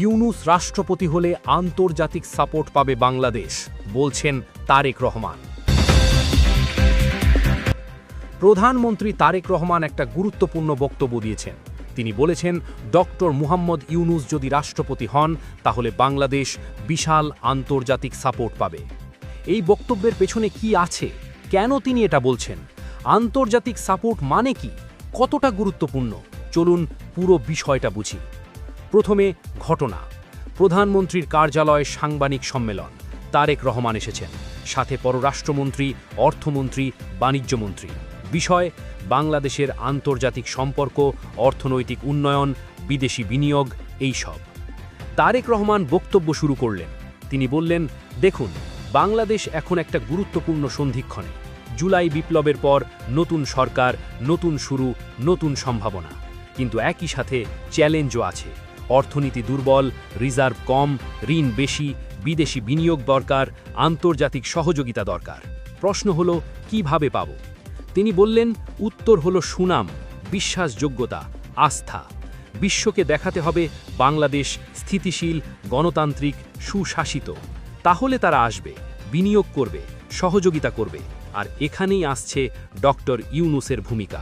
ইউনূস রাষ্ট্রপতি হলে আন্তর্জাতিক সাপোর্ট পাবে বাংলাদেশ, বলছেন তারেক রহমান। প্রধানমন্ত্রী তারেক রহমান একটা গুরুত্বপূর্ণ বক্তব্য দিয়েছেন। তিনি বলেছেন, ডক্টর মুহাম্মদ ইউনূস যদি রাষ্ট্রপতি হন তাহলে বাংলাদেশ বিশাল আন্তর্জাতিক সাপোর্ট পাবে। এই বক্তব্যের পেছনে কি আছে, কেন তিনি এটা বলছেন, আন্তর্জাতিক সাপোর্ট মানে কি, কতটা গুরুত্বপূর্ণ, চলুন পুরো বিষয়টা বুঝি। প্রথমে ঘটনা। প্রধানমন্ত্রীর কার্যালয়ে সাংবাদিক সম্মেলন। তারেক রহমান এসেছেন, সাথে পররাষ্ট্রমন্ত্রী, অর্থমন্ত্রী, বাণিজ্যমন্ত্রী। বিষয় বাংলাদেশের আন্তর্জাতিক সম্পর্ক, অর্থনৈতিক উন্নয়ন, বিদেশি বিনিয়োগ, এইসব। তারেক রহমান বক্তব্য শুরু করলেন। তিনি বললেন, দেখুন, বাংলাদেশ এখন একটা গুরুত্বপূর্ণ সন্ধিক্ষণে। জুলাই বিপ্লবের পর নতুন সরকার, নতুন শুরু, নতুন সম্ভাবনা। কিন্তু একই সাথে চ্যালেঞ্জও আছে। অর্থনীতি দুর্বল, রিজার্ভ কম, ঋণ বেশি, বিদেশি বিনিয়োগ দরকার, আন্তর্জাতিক সহযোগিতা দরকার। প্রশ্ন হলো, কিভাবে পাব? তিনি বললেন, উত্তর হলো সুনাম, বিশ্বাসযোগ্যতা, আস্থা। বিশ্বকে দেখাতে হবে বাংলাদেশ স্থিতিশীল, গণতান্ত্রিক, সুশাসিত। তাহলে তারা আসবে, বিনিয়োগ করবে, সহযোগিতা করবে। আর এখানেই আসছে ডক্টর ইউনূসের ভূমিকা।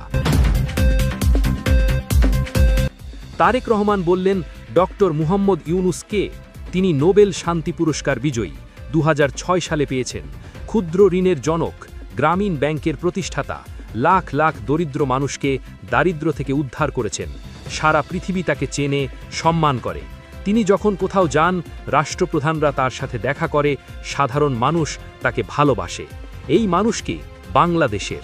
তারেক রহমান বললেন, ডক্টর মুহাম্মদ ইউনূস কে? তিনি নোবেল শান্তি পুরস্কার বিজয়ী, 2006 সালে পেয়েছেন। ক্ষুদ্র ঋণের জনক, গ্রামীণ ব্যাংকের প্রতিষ্ঠাতা, লাখ লাখ দরিদ্র মানুষকে দারিদ্র্য থেকে উদ্ধার করেছেন। সারা পৃথিবী তাকে চেনে, সম্মান করে। তিনি যখন কোথাও যান, রাষ্ট্রপ্রধানরা তার সাথে দেখা করে, সাধারণ মানুষ তাকে ভালোবাসে। এই মানুষকে বাংলাদেশের।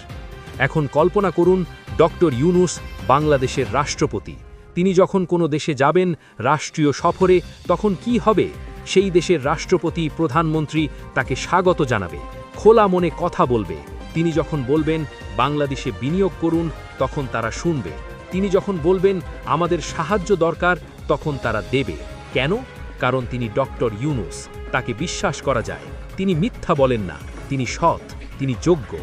এখন কল্পনা করুন, ডক্টর ইউনূস বাংলাদেশের রাষ্ট্রপতি। তিনি যখন কোনো দেশে যাবেন রাষ্ট্রীয় সফরে, তখন কি হবে? সেই দেশের রাষ্ট্রপতি, প্রধানমন্ত্রী তাকে স্বাগত জানাবে, খোলা মনে কথা বলবে। তিনি যখন বলবেন বাংলাদেশে বিনিয়োগ করুন, তখন তারা শুনবে। তিনি যখন বলবেন আমাদের সাহায্য দরকার, তখন তারা দেবে। কেন? কারণ তিনি ডক্টর ইউনূস, তাকে বিশ্বাস করা যায়। তিনি মিথ্যা বলেন না, তিনি সৎ, তিনি যোগ্য।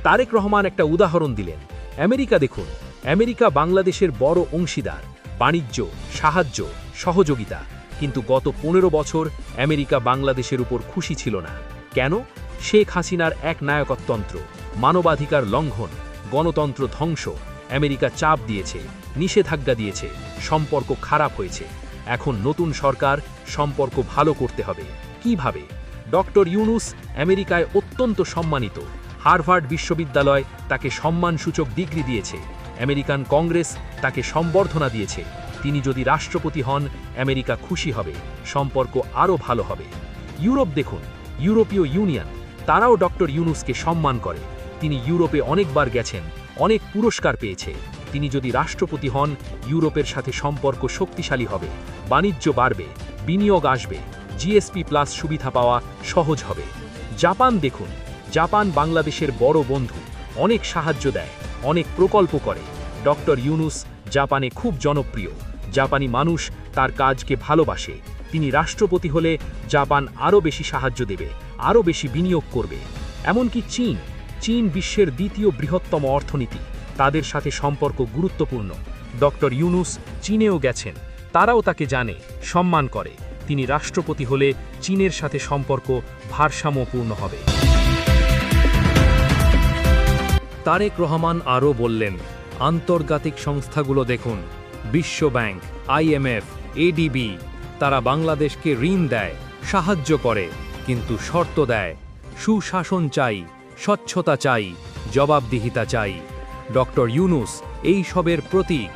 তারেক রহমান একটা উদাহরণ দিলেন। আমেরিকা দেখুন, আমেরিকা বাংলাদেশের বড় অংশীদার, বাণিজ্য, সাহায্য, সহযোগিতা। কিন্তু গত 15 বছর আমেরিকা বাংলাদেশের উপর খুশি ছিল না। কেন? শেখ হাসিনার এক নায়কতন্ত্র, মানবাধিকার লঙ্ঘন, গণতন্ত্র ধ্বংস। আমেরিকা চাপ দিয়েছে, নিষেধাজ্ঞা দিয়েছে, সম্পর্ক খারাপ হয়েছে। এখন নতুন সরকার, সম্পর্ক ভালো করতে হবে। কিভাবে? ডক্টর ইউনূস আমেরিকায় অত্যন্ত সম্মানিত। হার্ভার্ড বিশ্ববিদ্যালয় তাকে সম্মানসূচক ডিগ্রি দিয়েছে। আমেরিকান কংগ্রেস তাকে সম্বর্ধনা দিয়েছে। তিনি যদি রাষ্ট্রপতি হন, আমেরিকা খুশি হবে, সম্পর্ক আরও ভালো হবে। ইউরোপ দেখুন, ইউরোপীয় ইউনিয়ন, তারাও ডক্টর ইউনূসকে সম্মান করে। তিনি ইউরোপে অনেকবার গেছেন, অনেক পুরস্কার পেয়েছে। তিনি যদি রাষ্ট্রপতি হন, ইউরোপের সাথে সম্পর্ক শক্তিশালী হবে, বাণিজ্য বাড়বে, বিনিয়োগ আসবে, জিএসপি প্লাস সুবিধা পাওয়া সহজ হবে। জাপান দেখুন, জাপান বাংলাদেশের বড় বন্ধু, অনেক সাহায্য দেয়, অনেক প্রকল্প করে। ডক্টর ইউনূস জাপানে খুব জনপ্রিয়। জাপানি মানুষ তার কাজকে ভালোবাসে। তিনি রাষ্ট্রপতি হলে জাপান আরও বেশি সাহায্য দেবে, আরও বেশি বিনিয়োগ করবে। এমনকি চীন, চীন বিশ্বের দ্বিতীয় বৃহত্তম অর্থনীতি, তাদের সাথে সম্পর্ক গুরুত্বপূর্ণ। ডক্টর ইউনূস চীনেও গেছেন, তারাও তাকে জানে, সম্মান করে। তিনি রাষ্ট্রপতি হলে চীনের সাথে সম্পর্ক ভারসাম্যপূর্ণ হবে। তারেক রহমান আরও বললেন, আন্তর্জাতিক সংস্থাগুলো দেখুন, বিশ্ব ব্যাংক, IMF, ADB, তারা বাংলাদেশকে ঋণ দেয়, সাহায্য করে, কিন্তু শর্ত দেয়। সুশাসন চাই, স্বচ্ছতা চাই, জবাবদিহিতা চাই। ডক্টর ইউনূস এই সবের প্রতীক।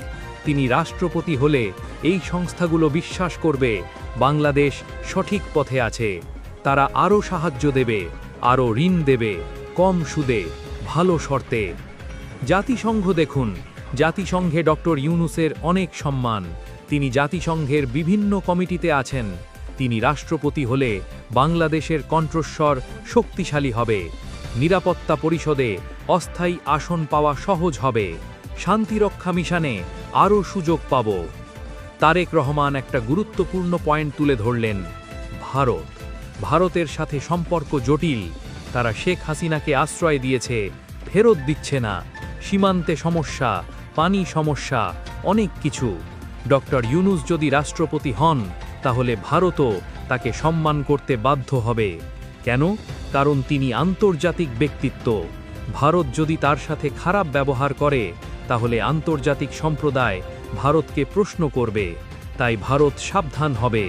তিনি রাষ্ট্রপতি হলে এই সংস্থাগুলো বিশ্বাস করবে বাংলাদেশ সঠিক পথে আছে। তারা আরও সাহায্য দেবে, আরও ঋণ দেবে, কম সুদে, ভালো শর্তে। জাতিসংঘ দেখুন, জাতিসংঘে ডক্টর ইউনূসের অনেক সম্মান। তিনি জাতিসংঘের বিভিন্ন কমিটিতে আছেন। তিনি রাষ্ট্রপতি হলে বাংলাদেশের কণ্ঠস্বর শক্তিশালী হবে। নিরাপত্তা পরিষদে অস্থায়ী আসন পাওয়া সহজ হবে। শান্তিরক্ষা মিশনে আরও সুযোগ পাব। তারেক রহমান একটা গুরুত্বপূর্ণ পয়েন্ট তুলে ধরলেন, ভারত। ভারতের সাথে সম্পর্ক জটিল। তারা শেখ হাসিনাকে আশ্রয় দিয়েছে, ফেরত দিচ্ছে না। সীমান্তে সমস্যা, পানি সমস্যা, অনেক কিছু। ডক্টর ইউনূস যদি রাষ্ট্রপতি হন, তাহলে ভারতও তাকে সম্মান করতে বাধ্য হবে। কেন? কারণ তিনি আন্তর্জাতিক ব্যক্তিত্ব। ভারত যদি তার সাথে খারাপ ব্যবহার করে তাহলে আন্তর্জাতিক সম্প্রদায় ভারতকে প্রশ্ন করবে। তাই ভারত সাবধান হবে,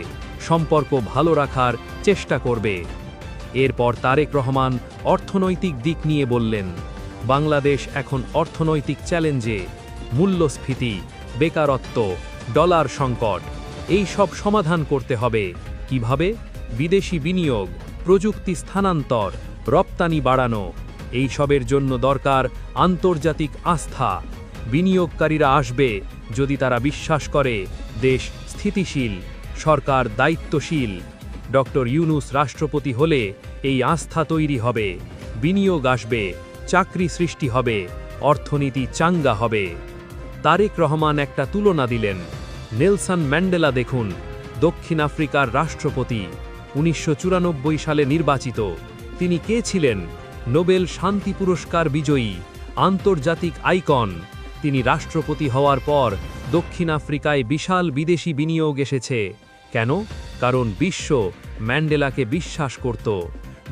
সম্পর্ক ভালো রাখার চেষ্টা করবে। এরপর তারেক রহমান অর্থনৈতিক দিক নিয়ে বললেন, বাংলাদেশ এখন অর্থনৈতিক চ্যালেঞ্জে, মূল্যস্ফীতি, বেকারত্ব, ডলার সংকট, এই সব সমাধান করতে হবে। কিভাবে? বিদেশি বিনিয়োগ, প্রযুক্তি স্থানান্তর, রপ্তানি বাড়ানো, এই সবের জন্য দরকার আন্তর্জাতিক আস্থা। বিনিয়োগকারীরা আসবে যদি তারা বিশ্বাস করে দেশ স্থিতিশীল, সরকার দায়িত্বশীল। ডক্টর ইউনূস রাষ্ট্রপতি হলে এই আস্থা তৈরি হবে, বিনিয়োগ আসবে, চাকরি সৃষ্টি হবে, অর্থনীতি চাঙ্গা হবে। তারেক রহমান একটা তুলনা দিলেন। নেলসন ম্যান্ডেলা দেখুন, দক্ষিণ আফ্রিকার রাষ্ট্রপতি, 1994 সালে নির্বাচিত। তিনি কে ছিলেন? নোবেল শান্তি পুরস্কার বিজয়ী, আন্তর্জাতিক আইকন। তিনি রাষ্ট্রপতি হওয়ার পর দক্ষিণ আফ্রিকায় বিশাল বিদেশি বিনিয়োগ এসেছে। কেন? কারণ বিশ্ব ম্যান্ডেলাকে বিশ্বাস করত।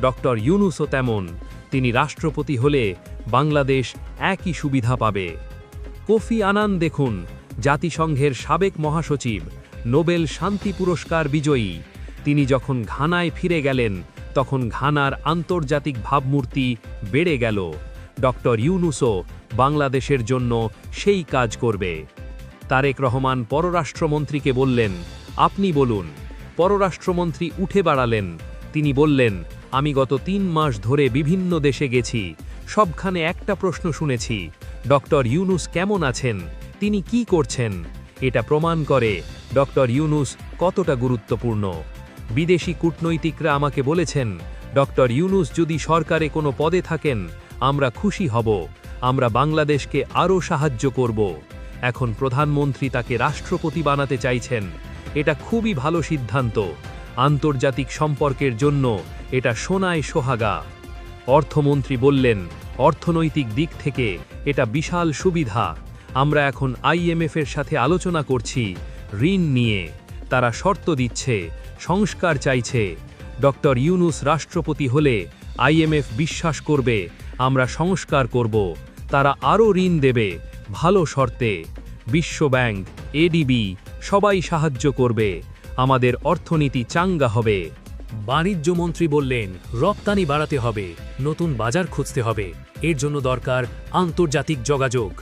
ডক্টর ইউনূসও তেমন। তিনি রাষ্ট্রপতি হলে বাংলাদেশ একই সুবিধা পাবে। কোফি আনান দেখুন, জাতিসংঘের সাবেক মহাসচিব, নোবেল শান্তি পুরস্কার বিজয়ী। তিনি যখন ঘানায় ফিরে গেলেন তখন ঘানার আন্তর্জাতিক ভাবমূর্তি বেড়ে গেল। ডক্টর ইউনূসও বাংলাদেশের জন্য সেই কাজ করবে। তারেক রহমান পররাষ্ট্রমন্ত্রীকে বললেন, আপনি বলুন। পররাষ্ট্রমন্ত্রী উঠে দাঁড়ালেন। তিনি বললেন, আমি গত 3 মাস ধরে বিভিন্ন দেশে গেছি, সবখানে একটা প্রশ্ন শুনেছি, ডক্টর ইউনূস কেমন আছেন, তিনি কি করছেন। এটা প্রমাণ করে ডক্টর ইউনূস কতটা গুরুত্বপূর্ণ। বিদেশি কূটনৈতিকরা আমাকে বলেছেন, ডক্টর ইউনূস যদি সরকারে কোনো পদে থাকেন আমরা খুশি হব, আমরা বাংলাদেশকে আরও সাহায্য করব। এখন প্রধানমন্ত্রী তাকে রাষ্ট্রপতি বানাতে চাইছেন। এটা খুবই ভালো সিদ্ধান্ত। আন্তর্জাতিক সম্পর্কের জন্য এটা সোনায় সোহাগা। অর্থমন্ত্রী বললেন, অর্থনৈতিক দিক থেকে এটা বিশাল সুবিধা। আমরা এখন আইএমএফের সাথে আলোচনা করছি ঋণ নিয়ে। তারা শর্ত দিচ্ছে, সংস্কার চাইছে। ডক্টর ইউনূস রাষ্ট্রপতি হলে আইএমএফ বিশ্বাস করবে আমরা সংস্কার করব, তারা আরও ঋণ দেবে ভালো শর্তে। বিশ্বব্যাংক, এডিবি সবাই সাহায্য করবে, আমাদের অর্থনীতি চাঙ্গা হবে। বাণিজ্যমন্ত্রী বললেন, রপ্তানি বাড়াতে হবে, নতুন বাজার খুঁজতে হবে, এর জন্য দরকার আন্তর্জাতিক যোগাযোগ।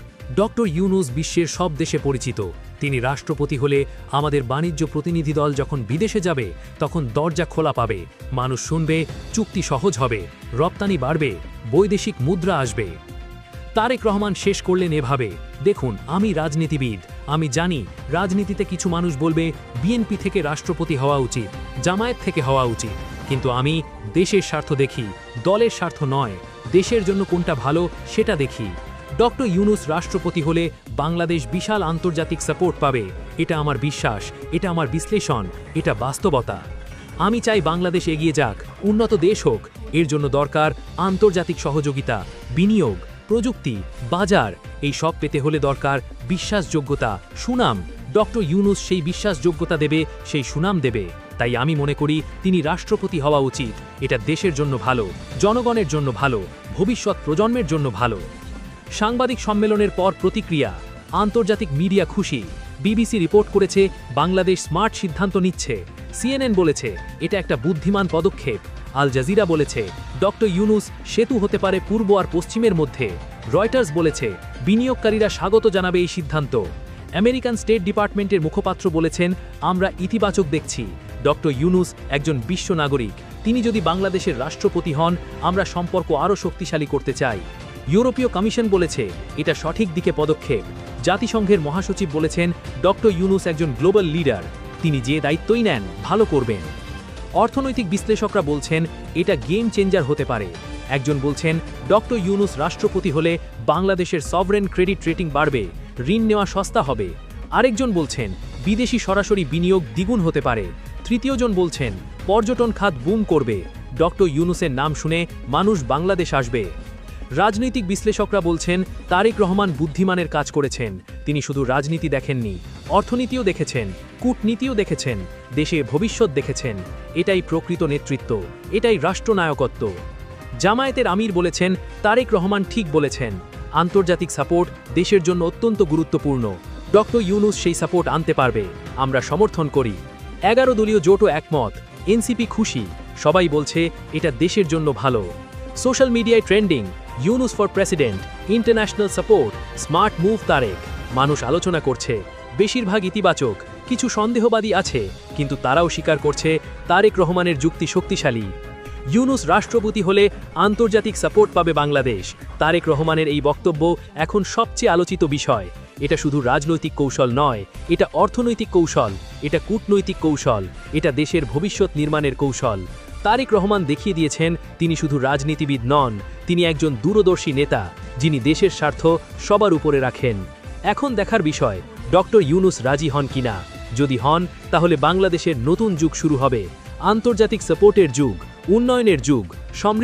ডক্টর ইউনূস বিশ্বের সব দেশে পরিচিত। তিনি রাষ্ট্রপতি হলে আমাদের বাণিজ্য প্রতিনিধি দল যখন বিদেশে যাবে তখন দরজা খোলা পাবে, মানুষ শুনবে, চুক্তি সহজ হবে, রপ্তানি বাড়বে, বৈদেশিক মুদ্রা আসবে। তারেক রহমান শেষ করলেন এভাবে, দেখুন আমি রাজনীতিবিদ, আমি জানি রাজনীতিতে কিছু মানুষ বলবে বিএনপি থেকে রাষ্ট্রপতি হওয়া উচিত, জামায়াত থেকে হওয়া উচিত, কিন্তু আমি দেশের স্বার্থ দেখি, দলের স্বার্থ নয়, দেশের জন্য কোনটা ভালো সেটা দেখি। ডক্টর ইউনূস রাষ্ট্রপতি হলে বাংলাদেশ বিশাল আন্তর্জাতিক সাপোর্ট পাবে, এটা আমার বিশ্বাস, এটা আমার বিশ্লেষণ, এটা বাস্তবতা। আমি চাই বাংলাদেশ এগিয়ে যাক, উন্নত দেশ হোক, এর জন্য দরকার আন্তর্জাতিক সহযোগিতা, বিনিয়োগ, প্রযুক্তি, বাজার, এই সব পেতে হলে দরকার বিশ্বাসযোগ্যতা, সুনাম। ডক্টর ইউনূস সেই বিশ্বাসযোগ্যতা দেবে, সেই সুনাম দেবে। তাই আমি মনে করি তিনি রাষ্ট্রপতি হওয়া উচিত। এটা দেশের জন্য ভালো, জনগণের জন্য ভালো, ভবিষ্যৎ প্রজন্মের জন্য ভালো। সাংবাদিক সম্মেলনের পর প্রতিক্রিয়া। আন্তর্জাতিক মিডিয়া খুশি। বিবিসি রিপোর্ট করেছে বাংলাদেশ স্মার্ট সিদ্ধান্ত নিচ্ছে। সিএনএন বলেছে এটা একটা বুদ্ধিমান পদক্ষেপ। আল জাজিরা বলেছে ডক্টর ইউনূস সেতু হতে পারে পূর্ব আর পশ্চিমের মধ্যে। রয়টার্স বলেছে বিনিয়োগকারীরা স্বাগত জানাবে এই সিদ্ধান্ত। আমেরিকান স্টেট ডিপার্টমেন্টের মুখপাত্র বলেছেন, আমরা ইতিবাচক দেখছি। ডক্টর ইউনূস একজন বিশ্ব নাগরিক, তিনি যদি বাংলাদেশের রাষ্ট্রপতি হন আমরা সম্পর্ক আরও শক্তিশালী করতে চাই। ইউরোপীয় কমিশন বলেছে এটা সঠিক দিকে পদক্ষেপ। জাতিসংঘের মহাসচিব বলেছেন ডক্টর ইউনূস একজন গ্লোবাল লিডার, তিনি যে দায়িত্বই নেন ভালো করবেন। অর্থনৈতিক বিশ্লেষকরা বলছেন এটা গেম চেঞ্জার হতে পারে। একজন বলছেন ডক্টর ইউনূস রাষ্ট্রপতি হলে বাংলাদেশের সভরেন ক্রেডিট রেটিং বাড়বে, ঋণ নেওয়া সস্তা হবে। আরেকজন বলছেন বিদেশি সরাসরি বিনিয়োগ দ্বিগুণ হতে পারে। তৃতীয়জন বলছেন পর্যটন খাত বুম করবে, ডক্টর ইউনূসের নাম শুনে মানুষ বাংলাদেশ আসবে। রাজনৈতিক বিশ্লেষকরা বলছেন তারেক রহমান বুদ্ধিমানের কাজ করেছেন, তিনি শুধু রাজনীতি দেখেননি, অর্থনীতিও দেখেছেন। কূটনীতিও দেখেছেন, দেশে ভবিষ্যৎ দেখেছেন। এটাই প্রকৃত নেতৃত্ব, এটাই রাষ্ট্রনায়কত্ব। জামায়াতের আমির বলেছেন, তারেক রহমান ঠিক বলেছেন, আন্তর্জাতিক সাপোর্ট দেশের জন্য অত্যন্ত গুরুত্বপূর্ণ। ডক্টর ইউনূস সেই সাপোর্ট আনতে পারবে, আমরা সমর্থন করি। 11 দলীয় জোটও একমত, এনসিপি খুশি, সবাই বলছে এটা দেশের জন্য ভালো। সোশ্যাল মিডিয়ায় trending, Yunus for president, international support, smart move Tarique. মানুষ আলোচনা করছে, বেশিরভাগ ইতিবাচক, কিছু সন্দেহবাদী আছে, কিন্তু তারাও স্বীকার করছে তারেক রহমানের যুক্তি শক্তিশালী। ইউনূস রাষ্ট্রপতি হলে আন্তর্জাতিক সাপোর্ট পাবে বাংলাদেশ। তারেক রহমানের এই বক্তব্য এখন সবচেয়ে আলোচিত বিষয়। এটা শুধু রাজনৈতিক কৌশল নয়, এটা অর্থনৈতিক কৌশল, এটা কূটনৈতিক কৌশল, এটা দেশের ভবিষ্যৎ নির্মাণের কৌশল। তারেক রহমান দেখিয়ে দিয়েছেন তিনি শুধু রাজনীতিবিদ নন, তিনি একজন দূরদর্শী নেতা, যিনি দেশের স্বার্থ সবার উপরে রাখেন। এখন দেখার বিষয় ডক্টর ইউনূস রাজি হন কিনা। যদি হন, তাহলে বাংলাদেশের নতুন যুগ শুরু হবে, আন্তর্জাতিক সাপোর্টের যুগ, উন্নয়নের যুগ, সমৃদ্ধি।